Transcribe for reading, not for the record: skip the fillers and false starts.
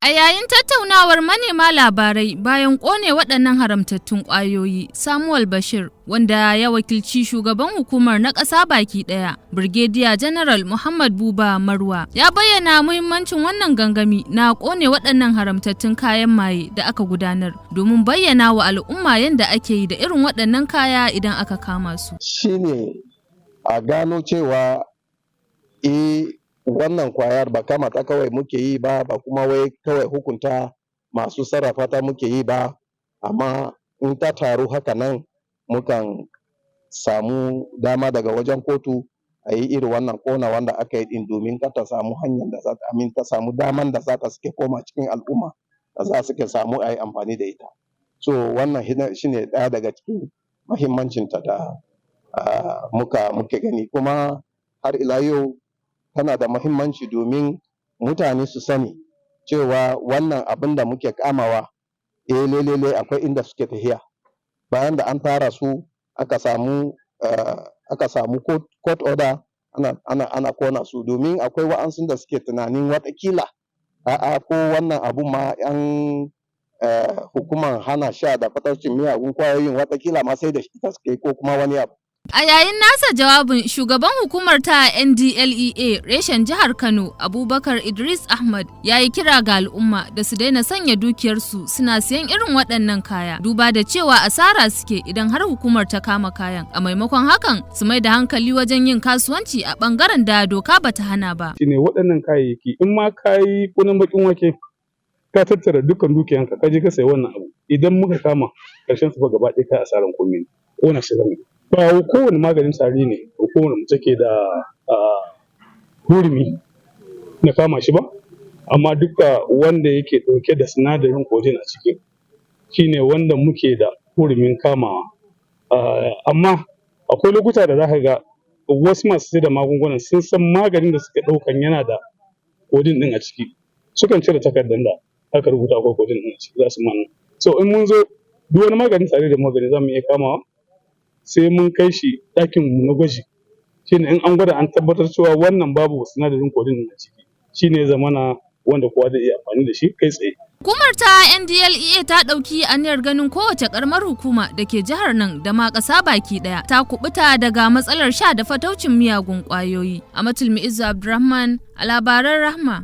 A yayin tattaunawar manema labarai bayan ƙone waɗannan haramtattun ƙwayoyi, Samuel Bashir, wanda ya wakilci shugaban hukumar na ƙasa baki ɗaya, Brigadier General Muhammad Buba Marwa, ya bayyana muhimmancin wannan gangami na ƙone waɗannan haramtattun kayan maye da aka gudanar domin bayyana wa al'umma yadda ake yi da irin waɗannan kaya idan aka kama su. Shine a gano cewa wannan kwayar ba kama ta kawai muke yi ba kuma wai kawai hukunta masu sarrafa ta muke yi ba, amma in ta taru haka nan mukan samu dama daga wajen kotu a yi irin wannan kona wanda aka yi din domin ka ta samu hanyar da za ta samu daman da za ta suke koma cikin al'umma da za su ke samu a yi amfani da ita. So wannan shine ɗaya daga cikin mahimmancinta da muke gani, kuma har ila yau tana da muhimmanci domin mutane su sani cewa wannan abin da muke kamawa lele akwai inda suke tafiya. Bayan da an tara su aka samu court order ana kona su, domin akwai wa'ansu da suke tunanin watakila ko wannan abu ma yan hukumar hana sha da fataucin miyagun kwayoyin watakila ma sai da shi suke ko kuma wani abu. A yayin nasa jawabin, shugaban hukumar ta NDLEA reshen jihar Kano, Abubakar Idris Ahmad, ya yi kira ga al'umma da su daina sanya dukiyarsu suna siyan irin waɗannan kaya, duba da cewa asara suke idan har hukumar ta kama kayan. A maimakon hakan, su mai da hankali wajen yin kasuwanci a ɓangaren da doka bata hana ba. Shine waɗannan kayayyaki, in ma ka yi kunan bakin wake, ka tattara dukkan dukiyanka, ka je ka sayi wannan abu. Idan muka kama, ƙarshen su fa gaba ɗaya kai asaran komai, ƙona shi zama. Ba kowane maganin tari ne kowane mutum ke da hurumi na kama shi ba, amma duka wanda yake ɗauke da sinadarin codeine a ciki shine wanda muke da hurumin kamawa. Amma akwai lokuta da za ka ga wasu masu sai da magungunan sun san maganin da suke ɗaukan yana da codeine ɗin a ciki, sukan cire takardar da aka rubuta akwai codeine ɗin a ciki za su mana. So in mun zo duk wani maganin tare da magani za mu iya kamawa, sai mun kai shi ɗakin mu na gwaji, shine in an gwada an tabbatar cewa wannan babu sinadarin codeine a ciki, shine zamana wanda kowa zai iya amfani da shi kai tsaye. Hukumar ta NDLEA ta ɗauki aniyar ganin kowace ƙaramar hukuma da ke jihar nan da ma ƙasa baki ɗaya ta kubuta daga matsalar sha da fataucin miyagun ƙwayoyi. Amatul Mu'izzu Abdurrahman, a labaran Rahma.